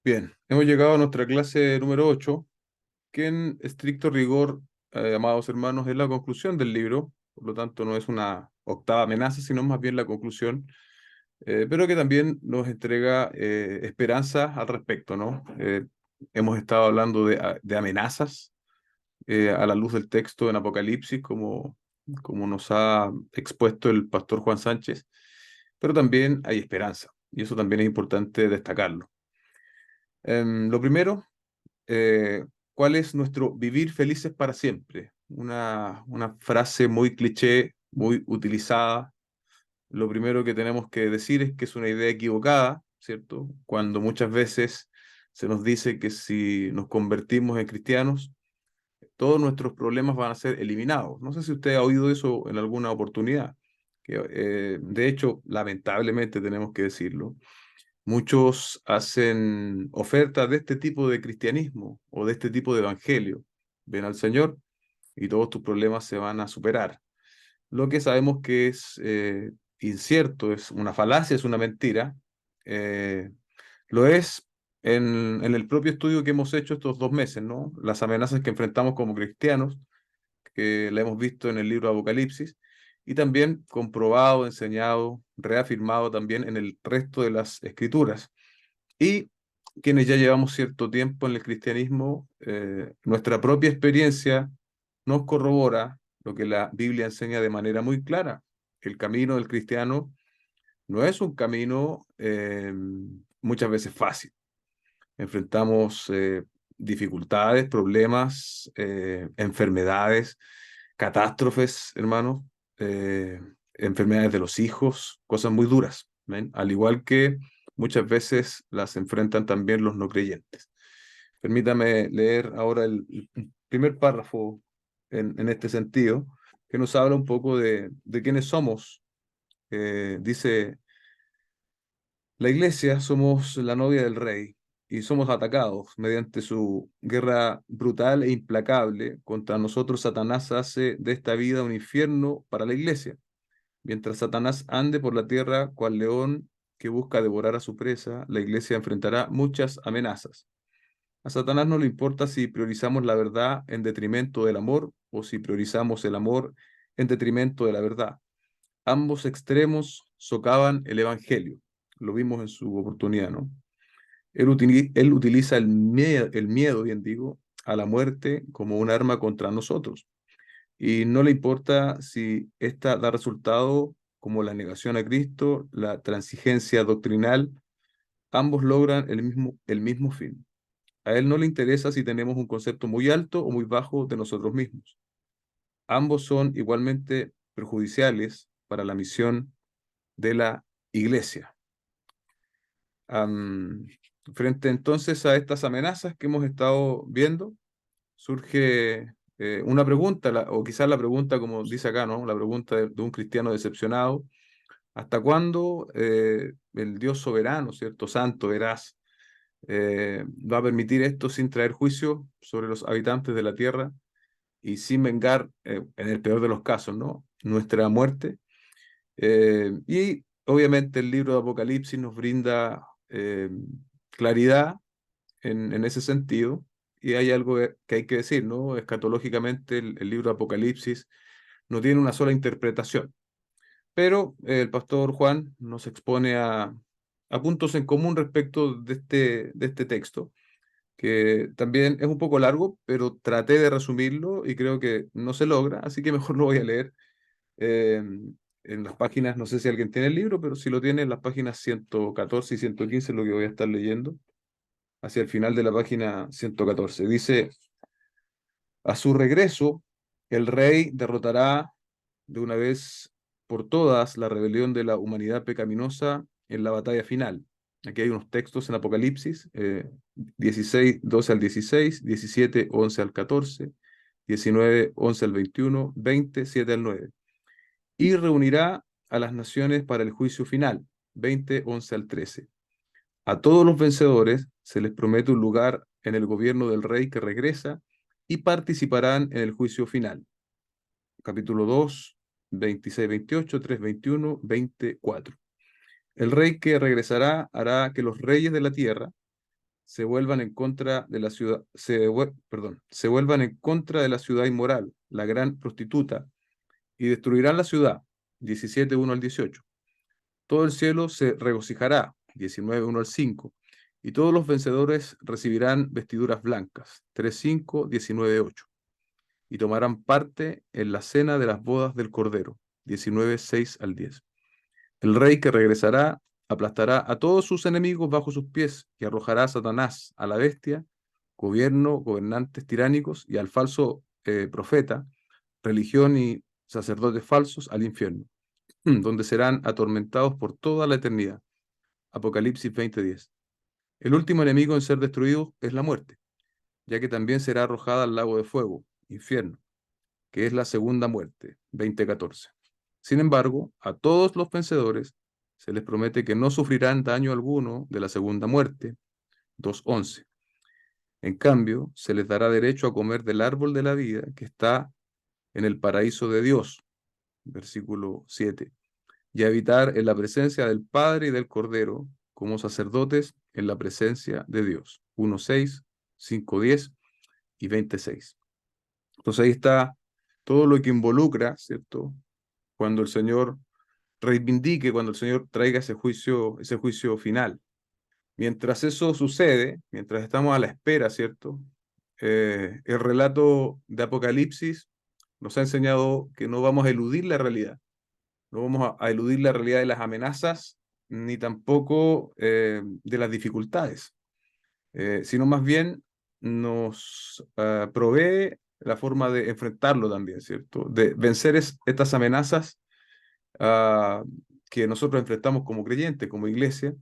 Bien, hemos llegado a nuestra clase número 8, que en estricto rigor, amados hermanos, es la conclusión del libro. Por lo tanto, no es una octava amenaza, sino más bien la conclusión, pero que también nos entrega esperanza al respecto, ¿no? Hemos estado hablando de amenazas a la luz del texto en Apocalipsis, como nos ha expuesto el pastor Juan Sánchez, pero también hay esperanza, y eso también es importante destacarlo. Lo primero, eh, ¿cuál es nuestro vivir felices para siempre? Una frase muy cliché, muy utilizada. Lo primero que tenemos que decir es que es una idea equivocada, ¿cierto? Cuando muchas veces se nos dice que si nos convertimos en cristianos, todos nuestros problemas van a ser eliminados. No sé si usted ha oído eso en alguna oportunidad, que de hecho, lamentablemente tenemos que decirlo. Muchos hacen ofertas de este tipo de cristianismo o de este tipo de evangelio. Ven al Señor y todos tus problemas se van a superar. Lo que sabemos que es incierto, es una falacia, es una mentira. eh, lo es en el propio estudio que hemos hecho estos 2 meses, ¿no? Las amenazas que enfrentamos como cristianos, que la hemos visto en el libro de Apocalipsis, y también comprobado, enseñado, reafirmado también en el resto de las escrituras. Y quienes ya llevamos cierto tiempo en el cristianismo, nuestra propia experiencia nos corrobora lo que la Biblia enseña de manera muy clara. El camino del cristiano no es un camino muchas veces fácil. Enfrentamos dificultades, problemas, enfermedades, catástrofes, hermanos, enfermedades de los hijos, cosas muy duras, ¿ven? Al igual que muchas veces las enfrentan también los no creyentes. Permítame leer ahora el primer párrafo en este sentido, que nos habla un poco de quiénes somos. Dice, la iglesia somos la novia del rey y somos atacados mediante su guerra brutal e implacable contra nosotros. Satanás hace de esta vida un infierno para la iglesia. Mientras Satanás ande por la tierra cual león que busca devorar a su presa, la iglesia enfrentará muchas amenazas. A Satanás no le importa si priorizamos la verdad en detrimento del amor o si priorizamos el amor en detrimento de la verdad. Ambos extremos socavan el evangelio. Lo vimos en su oportunidad, ¿no? Él utiliza el miedo, bien digo, a la muerte como un arma contra nosotros. Y no le importa si esta da resultado como la negación a Cristo, la transigencia doctrinal, ambos logran el mismo fin. A él no le interesa si tenemos un concepto muy alto o muy bajo de nosotros mismos. Ambos son igualmente perjudiciales para la misión de la iglesia. Am, Frente entonces a estas amenazas que hemos estado viendo, surge una pregunta, o quizás la pregunta, como dice acá, ¿no? La pregunta de un cristiano decepcionado: ¿hasta cuándo el Dios soberano, ¿cierto? Santo, veraz, va a permitir esto sin traer juicio sobre los habitantes de la tierra y sin vengar, en el peor de los casos, ¿no? Nuestra muerte. Y obviamente el libro de Apocalipsis nos brinda claridad en ese sentido. Y hay algo que hay que decir, ¿no? Escatológicamente, el libro de Apocalipsis no tiene una sola interpretación, pero el pastor Juan nos expone a puntos en común respecto de este texto, que también es un poco largo, pero traté de resumirlo y creo que no se logra, así que mejor lo voy a leer eh, en las páginas. No sé si alguien tiene el libro, pero si lo tiene, en las páginas 114 y 115 es lo que voy a estar leyendo, hacia el final de la página 114. Dice: a su regreso, el rey derrotará de una vez por todas la rebelión de la humanidad pecaminosa en la batalla final. Aquí hay unos textos en Apocalipsis, 16, 12 al 16, 17, 11 al 14, 19, 11 al 21, 20, 7 al 9. Y reunirá a las naciones para el juicio final, 20, 11 al 13. A todos los vencedores se les promete un lugar en el gobierno del rey que regresa y participarán en el juicio final. Capítulo 2, 26, 28, 3, 21, 24. El rey que regresará hará que los reyes de la tierra se vuelvan en contra de la ciudad, se vuelvan en contra de la ciudad inmoral, la gran prostituta, y destruirán la ciudad. 17, 1 al 18. Todo el cielo se regocijará. 19, 1 al 5. Y todos los vencedores recibirán vestiduras blancas. 3, 5, 19, 8. Y tomarán parte en la cena de las bodas del Cordero. 19, 6 al 10. El rey que regresará aplastará a todos sus enemigos bajo sus pies y arrojará a Satanás, a la bestia, gobernantes tiránicos y al falso profeta, religión y sacerdotes falsos al infierno, donde serán atormentados por toda la eternidad. Apocalipsis 20:10. El último enemigo en ser destruido es la muerte, ya que también será arrojada al lago de fuego, infierno, que es la segunda muerte. 20:14. Sin embargo, a todos los vencedores se les promete que no sufrirán daño alguno de la segunda muerte. 2:11. En cambio, se les dará derecho a comer del árbol de la vida que está en el paraíso de Dios. Versículo 7. Y a habitar en la presencia del Padre y del Cordero como sacerdotes en la presencia de Dios. 1:6, 5:10 y 20:6. Entonces ahí está todo lo que involucra, ¿cierto? Cuando el Señor reivindique, cuando el Señor traiga ese juicio final. Mientras eso sucede, mientras estamos a la espera, ¿cierto? El relato de Apocalipsis nos ha enseñado que no vamos a eludir la realidad, no vamos a eludir la realidad de las amenazas, ni tampoco de las dificultades, sino más bien nos provee la forma de enfrentarlo también, ¿cierto? De vencer estas amenazas ah, que nosotros enfrentamos como creyentes, como iglesia.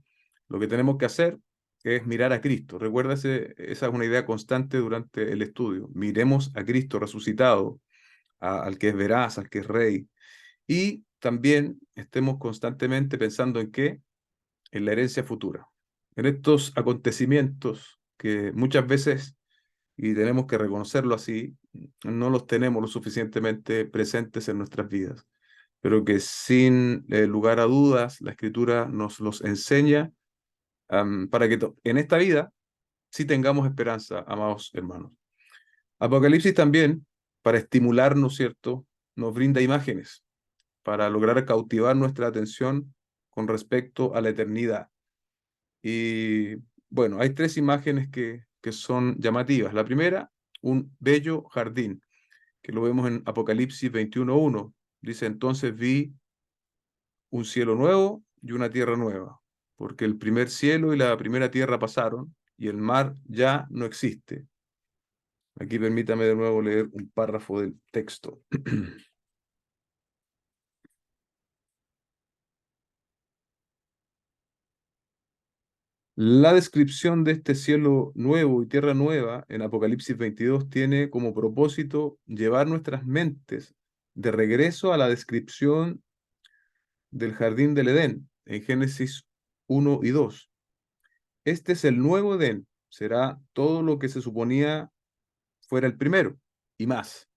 Lo que tenemos que hacer es mirar a Cristo. Recuerda, esa es una idea constante durante el estudio. Miremos a Cristo resucitado, al que es veraz, al que es rey. Y también estemos constantemente pensando en qué, en la herencia futura, en estos acontecimientos que muchas veces, y tenemos que reconocerlo así, no los tenemos lo suficientemente presentes en nuestras vidas, pero que sin lugar a dudas la Escritura nos los enseña, para que en esta vida sí tengamos esperanza, amados hermanos. Apocalipsis también, para estimularnos, ¿cierto?, nos brinda imágenes para lograr cautivar nuestra atención con respecto a la eternidad. Y bueno, hay tres imágenes que son llamativas. La primera, un bello jardín, que lo vemos en Apocalipsis 21:1. Dice: entonces vi un cielo nuevo y una tierra nueva, porque el primer cielo y la primera tierra pasaron, y el mar ya no existe. Aquí permítame de nuevo leer un párrafo del texto. La descripción de este cielo nuevo y tierra nueva en Apocalipsis 22 tiene como propósito llevar nuestras mentes de regreso a la descripción del jardín del Edén en Génesis 1 y 2. Este es el nuevo Edén, será todo lo que se suponía fuera el primero y más.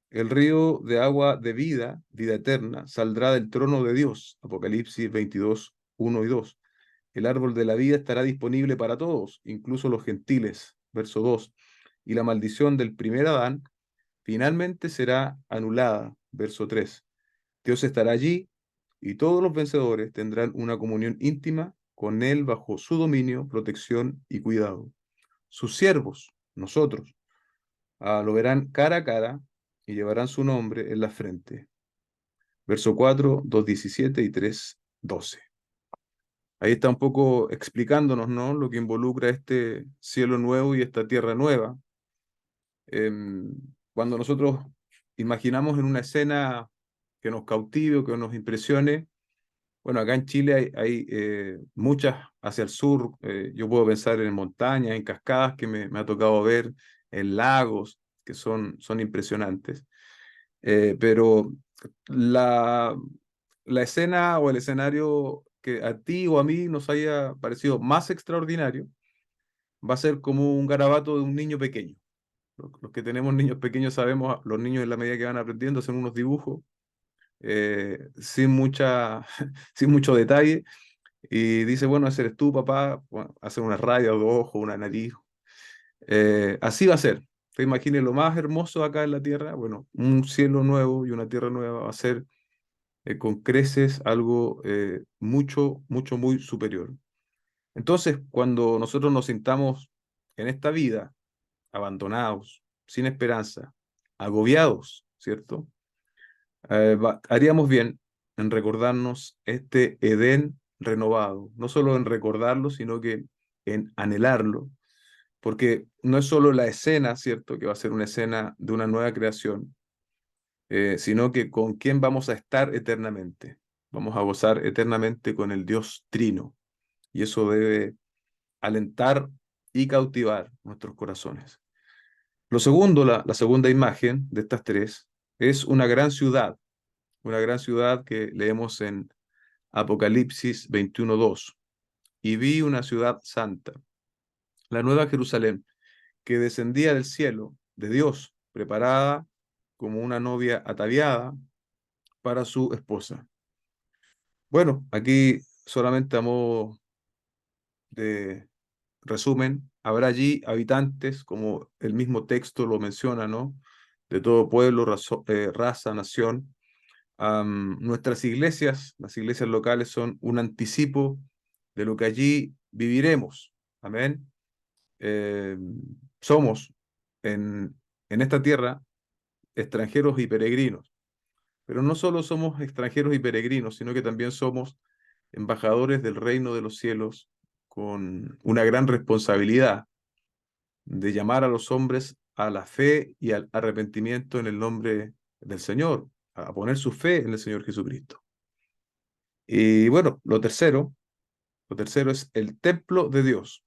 El río de agua de vida, vida eterna, saldrá del trono de Dios. Apocalipsis 22, 1 y 2. El árbol de la vida estará disponible para todos, incluso los gentiles. Verso 2. Y la maldición del primer Adán finalmente será anulada. Verso 3. Dios estará allí y todos los vencedores tendrán una comunión íntima con Él bajo su dominio, protección y cuidado. Sus siervos, nosotros, lo verán cara a cara y llevarán su nombre en la frente. Verso 4, 2:17 y 3:12. Ahí está un poco explicándonos, ¿no?, lo que involucra este cielo nuevo y esta tierra nueva. Cuando nosotros imaginamos en una escena que nos cautive o que nos impresione, bueno, acá en Chile hay muchas hacia el sur. Yo puedo pensar en montañas, en cascadas que me ha tocado ver, en lagos que son impresionantes. Pero la, la escena o el escenario que a ti o a mí nos haya parecido más extraordinario va a ser como un garabato de un niño pequeño. Los que tenemos niños pequeños sabemos, los niños en la medida que van aprendiendo hacen unos dibujos sin mucho detalle, y dice, bueno, ese eres tú, papá, bueno, hacer una raya o dos ojos, una nariz. Así va a ser. Te imagines lo más hermoso acá en la tierra, bueno, un cielo nuevo y una tierra nueva va a ser con creces algo mucho, mucho, muy superior. Entonces, cuando nosotros nos sintamos en esta vida abandonados, sin esperanza, agobiados, ¿cierto? Haríamos bien en recordarnos este Edén renovado, no solo en recordarlo, sino que en anhelarlo, porque no es solo la escena, ¿cierto? Que va a ser una escena de una nueva creación, sino que con quién vamos a estar eternamente. Vamos a gozar eternamente con el Dios Trino, y eso debe alentar y cautivar nuestros corazones. Lo segundo, la segunda imagen de estas tres, es una gran ciudad que leemos en Apocalipsis 21:2. Y vi una ciudad santa, la nueva Jerusalén, que descendía del cielo, de Dios, preparada como una novia ataviada para su esposa. Bueno, aquí solamente a modo de resumen, habrá allí habitantes, como el mismo texto lo menciona, ¿no? De todo pueblo, raza, nación. Nuestras iglesias, las iglesias locales, son un anticipo de lo que allí viviremos. Amén. Eh, Somos en esta tierra extranjeros y peregrinos, pero no solo somos extranjeros y peregrinos, sino que también somos embajadores del reino de los cielos con una gran responsabilidad de llamar a los hombres a la fe y al arrepentimiento en el nombre del Señor, a poner su fe en el Señor Jesucristo. Y bueno, lo tercero es el templo de Dios.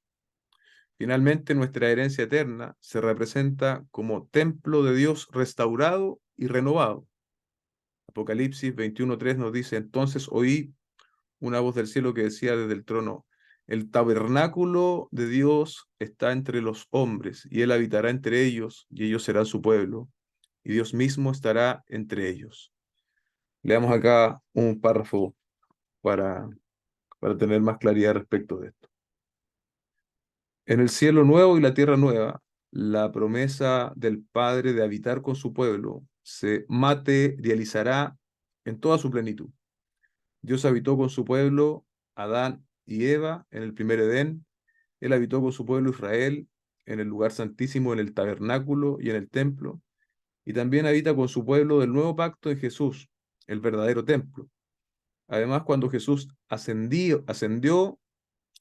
Finalmente, nuestra herencia eterna se representa como templo de Dios restaurado y renovado. Apocalipsis 21:3 nos dice, entonces oí una voz del cielo que decía desde el trono, el tabernáculo de Dios está entre los hombres, y él habitará entre ellos, y ellos serán su pueblo, y Dios mismo estará entre ellos. Leamos acá un párrafo para, para tener más claridad respecto de esto. En el cielo nuevo y la tierra nueva, la promesa del Padre de habitar con su pueblo se materializará en toda su plenitud. Dios habitó con su pueblo, Adán y Eva, en el primer Edén. Él habitó con su pueblo Israel en el lugar santísimo, en el tabernáculo y en el templo. Y también habita con su pueblo del nuevo pacto en Jesús, el verdadero templo. Además, cuando Jesús ascendió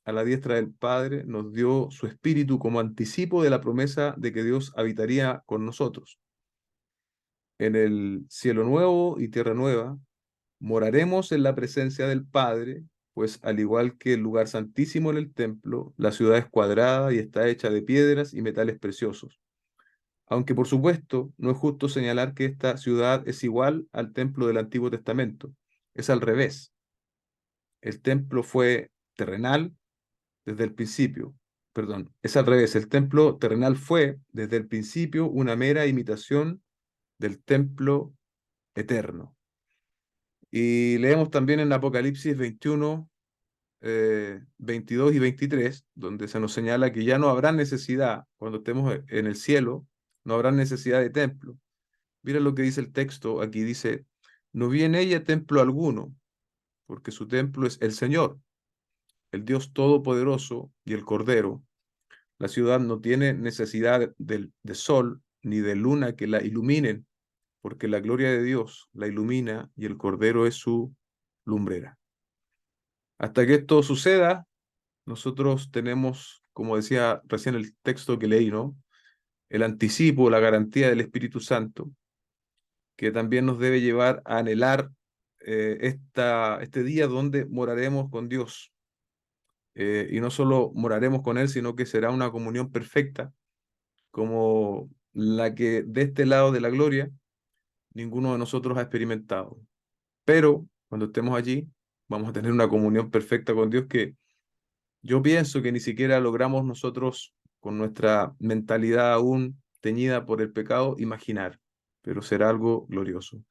a la diestra del Padre, nos dio su Espíritu como anticipo de la promesa de que Dios habitaría con nosotros. En el cielo nuevo y tierra nueva, moraremos en la presencia del Padre, pues al igual que el lugar santísimo en el templo, la ciudad es cuadrada y está hecha de piedras y metales preciosos. Aunque por supuesto no es justo señalar que esta ciudad es igual al templo del Antiguo Testamento. Es al revés. El templo fue terrenal desde el principio. Perdón, es al revés. El templo terrenal fue desde el principio una mera imitación del templo eterno. Y leemos también en Apocalipsis 21, 22 y 23, donde se nos señala que ya no habrá necesidad, cuando estemos en el cielo, no habrá necesidad de templo. Mira lo que dice el texto, aquí dice, no vi en ella templo alguno, porque su templo es el Señor, el Dios Todopoderoso y el Cordero. La ciudad no tiene necesidad de sol ni de luna que la iluminen, porque la gloria de Dios la ilumina y el Cordero es su lumbrera. Hasta que esto suceda, nosotros tenemos, como decía recién el texto que leí, ¿no? El anticipo, la garantía del Espíritu Santo, que también nos debe llevar a anhelar este día donde moraremos con Dios. Y no solo moraremos con Él, sino que será una comunión perfecta, como la que de este lado de la gloria ninguno de nosotros ha experimentado. Pero cuando estemos allí, vamos a tener una comunión perfecta con Dios que yo pienso que ni siquiera logramos nosotros, con nuestra mentalidad aún teñida por el pecado, imaginar, pero será algo glorioso.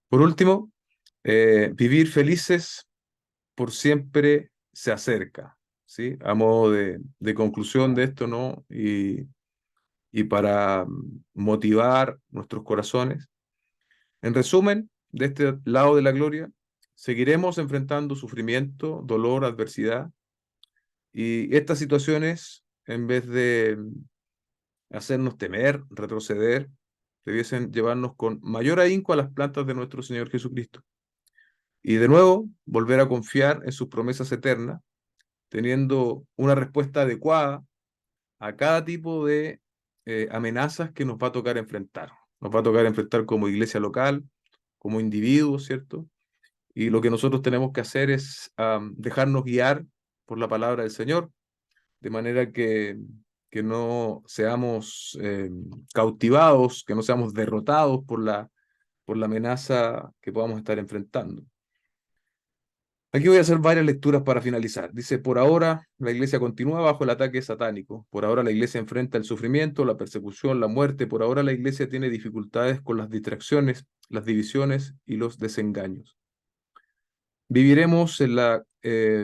Por último, vivir felices por siempre se acerca, ¿sí? A modo de conclusión de esto, ¿no? Y para motivar nuestros corazones. En resumen, de este lado de la gloria, seguiremos enfrentando sufrimiento, dolor, adversidad, y estas situaciones, en vez de hacernos temer, retroceder, debiesen llevarnos con mayor ahínco a las plantas de nuestro Señor Jesucristo. Y de nuevo, volver a confiar en sus promesas eternas, teniendo una respuesta adecuada a cada tipo de amenazas que nos va a tocar enfrentar. Nos va a tocar enfrentar como iglesia local, como individuos, ¿cierto? Y lo que nosotros tenemos que hacer es dejarnos guiar por la palabra del Señor, de manera que no seamos cautivados, que no seamos derrotados por la amenaza que podamos estar enfrentando. Aquí voy a hacer varias lecturas para finalizar. Dice, por ahora la iglesia continúa bajo el ataque satánico. Por ahora la iglesia enfrenta el sufrimiento, la persecución, la muerte. Por ahora la iglesia tiene dificultades con las distracciones, las divisiones y los desengaños. Viviremos en la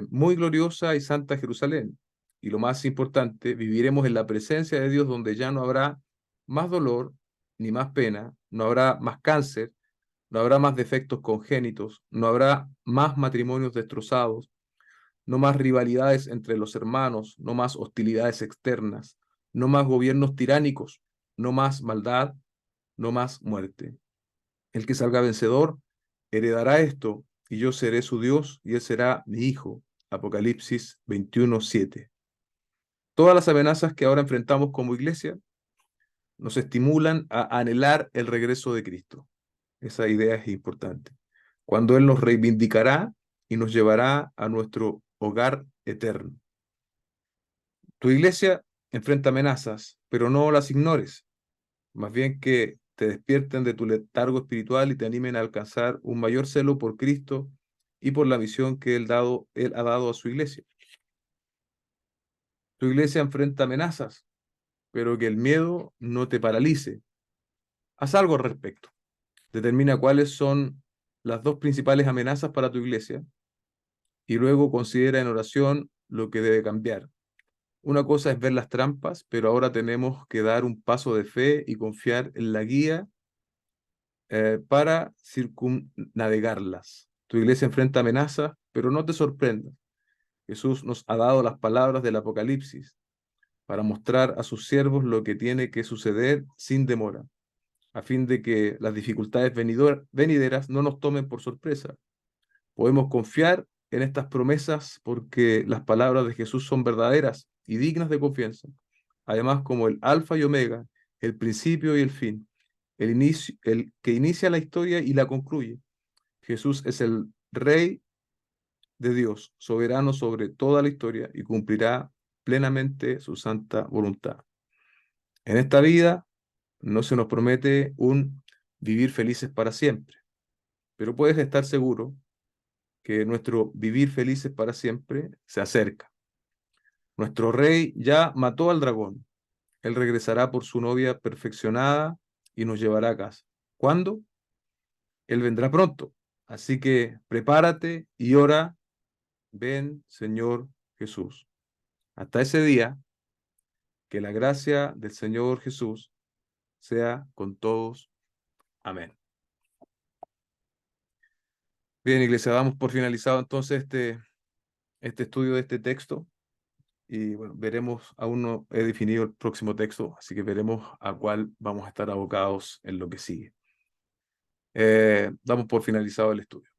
muy gloriosa y santa Jerusalén. Y lo más importante, viviremos en la presencia de Dios donde ya no habrá más dolor ni más pena, no habrá más cáncer, no habrá más defectos congénitos, no habrá más matrimonios destrozados, no más rivalidades entre los hermanos, no más hostilidades externas, no más gobiernos tiránicos, no más maldad, no más muerte. El que salga vencedor heredará esto, y yo seré su Dios, y él será mi hijo. Apocalipsis 21:7. Todas las amenazas que ahora enfrentamos como iglesia nos estimulan a anhelar el regreso de Cristo. Esa idea es importante. Cuando Él nos reivindicará y nos llevará a nuestro hogar eterno. Tu iglesia enfrenta amenazas, pero no las ignores. Más bien que te despierten de tu letargo espiritual y te animen a alcanzar un mayor celo por Cristo y por la misión que Él ha dado a su iglesia. Tu iglesia enfrenta amenazas, pero que el miedo no te paralice. Haz algo al respecto. Determina cuáles son las dos principales amenazas para tu iglesia y luego considera en oración lo que debe cambiar. Una cosa es ver las trampas, pero ahora tenemos que dar un paso de fe y confiar en la guía para circunnavegarlas. Tu iglesia enfrenta amenazas, pero no te sorprendas. Jesús nos ha dado las palabras del Apocalipsis para mostrar a sus siervos lo que tiene que suceder sin demora, a fin de que las dificultades venideras no nos tomen por sorpresa. Podemos confiar en estas promesas porque las palabras de Jesús son verdaderas y dignas de confianza. Además, como el alfa y omega, el principio y el fin, el que inicia la historia y la concluye. Jesús es el Rey de Dios, soberano sobre toda la historia y cumplirá plenamente su santa voluntad. En esta vida no se nos promete un vivir felices para siempre, pero puedes estar seguro que nuestro vivir felices para siempre se acerca. Nuestro rey ya mató al dragón. Él regresará por su novia perfeccionada y nos llevará a casa. ¿Cuándo? Él vendrá pronto. Así que prepárate y ora. Ven, Señor Jesús. Hasta ese día, que la gracia del Señor Jesús sea con todos. Amén. Bien, iglesia, damos por finalizado entonces este estudio de este texto. Y bueno, veremos, aún no he definido el próximo texto, así que veremos a cuál vamos a estar abocados en lo que sigue. Damos por finalizado el estudio.